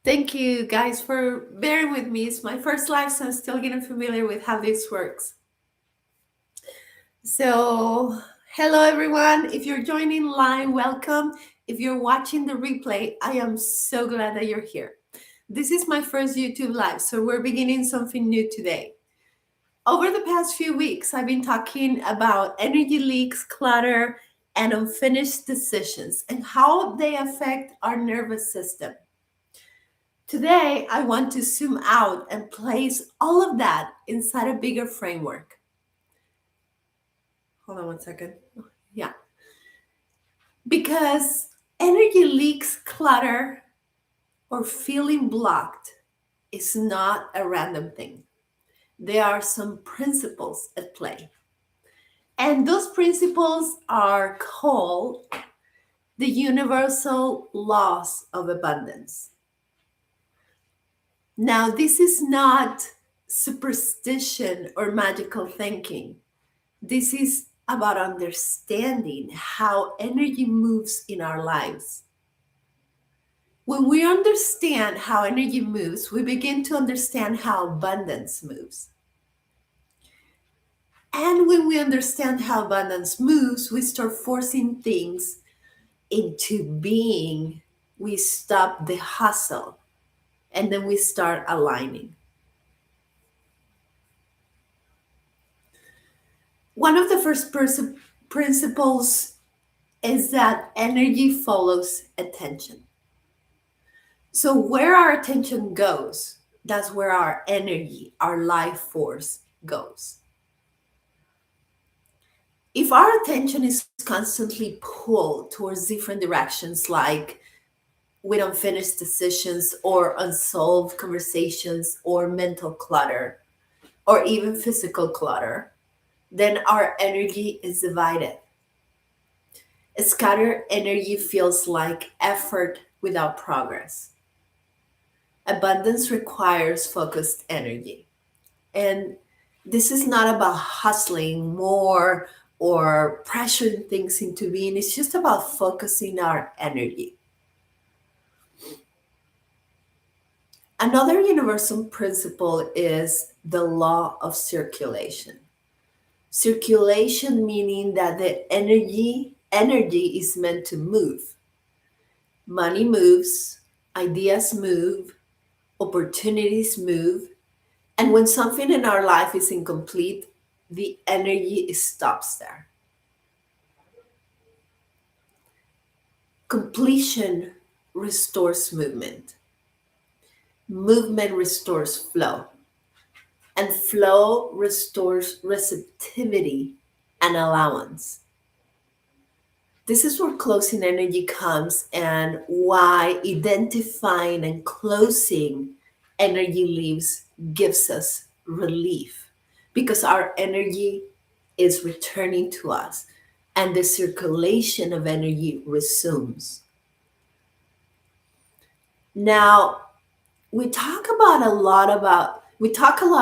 Thank you guys for bearing with me. It's my first live, so I'm still getting familiar with how this works. So, hello everyone. If you're joining live, welcome. If you're watching the replay, I am so glad that you're here. This is my first YouTube live, so we're beginning something new today. Over the past few weeks, I've been talking about energy leaks, clutter, and unfinished decisions and how they affect our nervous system. Today, I want to zoom out and place all of that inside a bigger framework. Hold on one second. Yeah. Because energy leaks, clutter, or feeling blocked is not a random thing. There are some principles at play. And those principles are called the universal laws of abundance. Now, this is not superstition or magical thinking. This is about understanding how energy moves in our lives. When we understand how energy moves, we begin to understand how abundance moves. And when we understand how abundance moves, we start forcing things into being. We stop the hustle and then we start aligning. One of the first principles is that energy follows attention. So, where our attention goes, that's where our energy, our life force goes. If our attention is constantly pulled towards different directions, like with unfinished decisions or unsolved conversations or mental clutter or even physical clutter, then our energy is divided. Scattered energy feels like effort without progress. Abundance requires focused energy. And this is not about hustling more or pressuring things into being, it's just about focusing our energy. Another universal principle is the law of circulation. Circulation meaning that the energy is meant to move. Money moves, ideas move, opportunities move, and when something in our life is incomplete, the energy stops there. Completion restores movement. Movement restores flow. And flow restores receptivity and allowance. This is where closing energy comes and why identifying and closing energy leaves gives us relief because our energy is returning to us and the circulation of energy resumes. Now, we talk a lot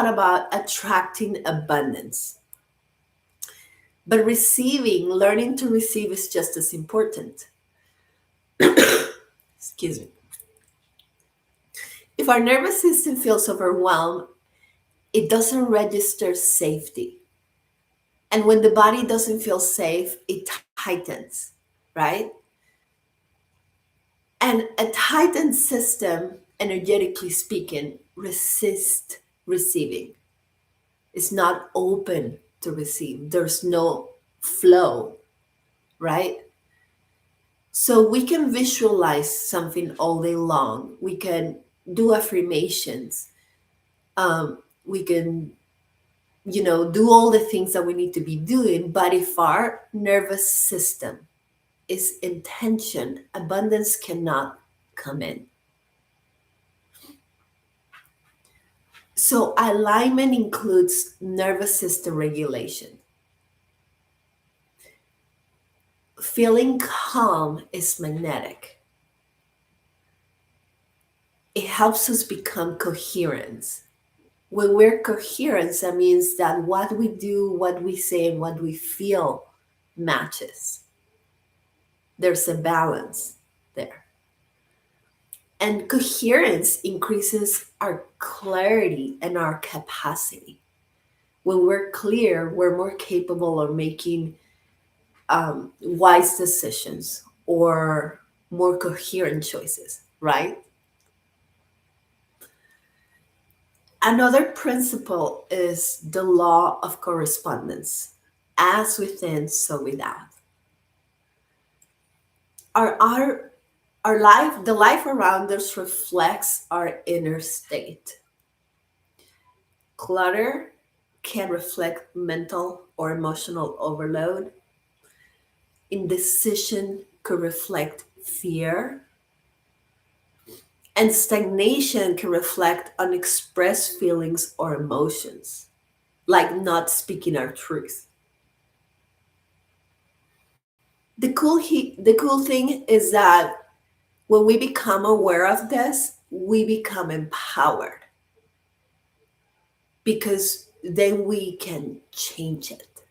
about attracting abundance. But learning to receive is just as important. Excuse me. If our nervous system feels overwhelmed, it doesn't register safety. And when the body doesn't feel safe, it tightens, right? And a tightened system, energetically speaking, resists receiving. It's not open to receive. There's no flow, right? So we can visualize something all day long. We can do affirmations. We can, do all the things that we need to be doing. But if our nervous system is in tension, abundance cannot come in. So alignment includes nervous system regulation. Feeling calm is magnetic. It helps us become coherent. When we're coherent, that means that what we do, what we say, and what we feel matches. There's a balance there. And coherence increases our clarity and our capacity. When we're clear, we're more capable of making wise decisions or more coherent choices, right? Another principle is the law of correspondence. As within, so without. Our our life, the life around us reflects our inner state. Clutter can reflect mental or emotional overload. Indecision could reflect fear. And stagnation can reflect unexpressed feelings or emotions, like not speaking our truth. The cool thing is that when we become aware of this, we become empowered because then we can change it.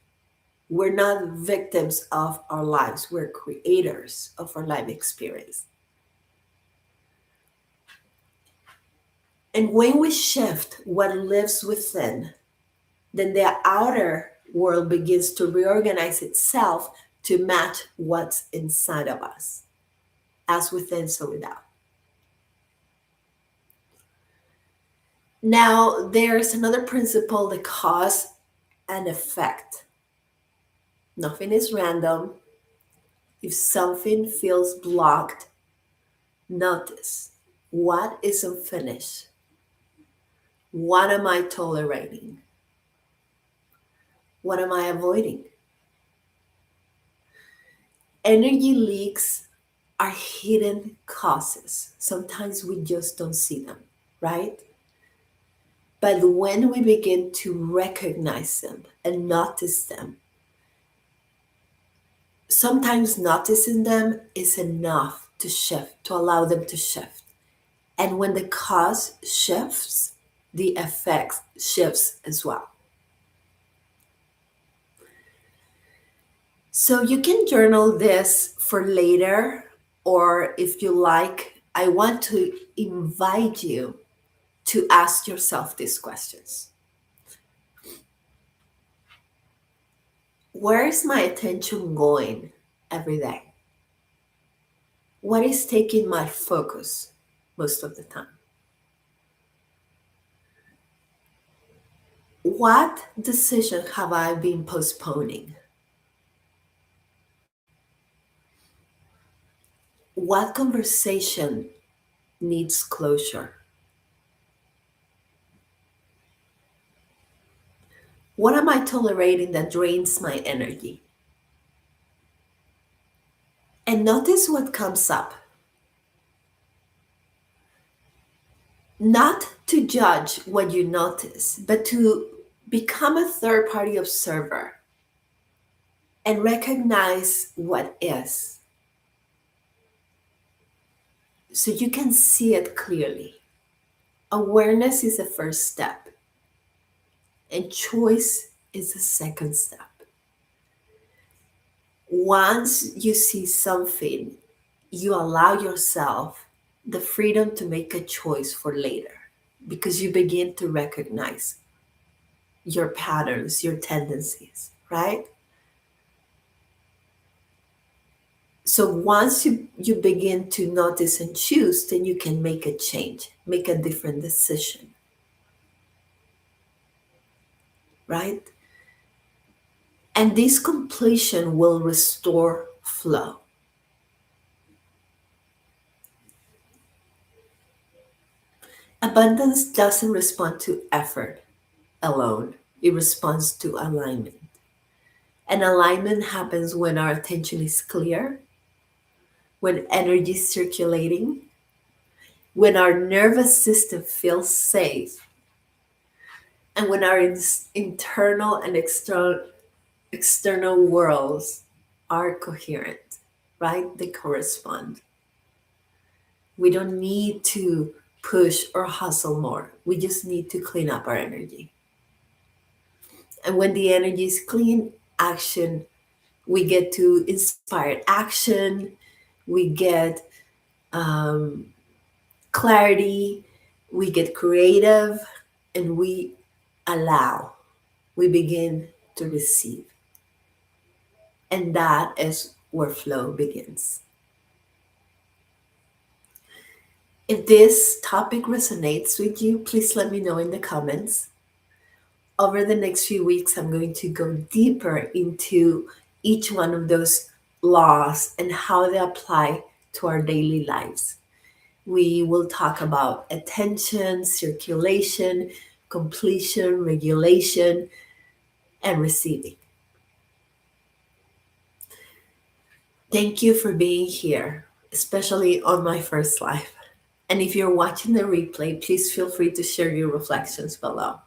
We're not victims of our lives, we're creators of our life experience. And when we shift what lives within, then the outer world begins to reorganize itself to match what's inside of us, as within, so without. Now, there's another principle, the cause and effect. Nothing is random. If something feels blocked, notice what is unfinished. What am I tolerating? What am I avoiding? Energy leaks are hidden causes. Sometimes we just don't see them, right? But when we begin to recognize them and notice them, sometimes noticing them is enough to shift, to allow them to shift. And when the cause shifts, the effect shifts as well. So you can journal this for later, or if you like, I want to invite you to ask yourself these questions. Where is my attention going every day? What is taking my focus most of the time? What decision have I been postponing? What conversation needs closure? What am I tolerating that drains my energy? And notice what comes up. Not to judge what you notice, but to become a third party observer and recognize what is so you can see it clearly. Awareness is the first step, and choice is the second step. Once you see something, you allow yourself the freedom to make a choice for later because you begin to recognize your patterns, your tendencies, right? So once you begin to notice and choose, then you can make a change, make a different decision, right? And this completion will restore flow. Abundance doesn't respond to effort alone, it responds to alignment. And alignment happens when our attention is clear, when energy is circulating, when our nervous system feels safe, and when our internal and external worlds are coherent, right? They correspond. We don't need to push or hustle more. We just need to clean up our energy. And when the energy is clean, action, we get to inspired action, we get clarity, we get creative, and we allow. We begin to receive. And that is where flow begins. If this topic resonates with you, please let me know in the comments. Over the next few weeks, I'm going to go deeper into each one of those laws and how they apply to our daily lives. We will talk about attention, circulation, completion, regulation, and receiving. Thank you for being here, especially on my first live. And if you're watching the replay, please feel free to share your reflections below.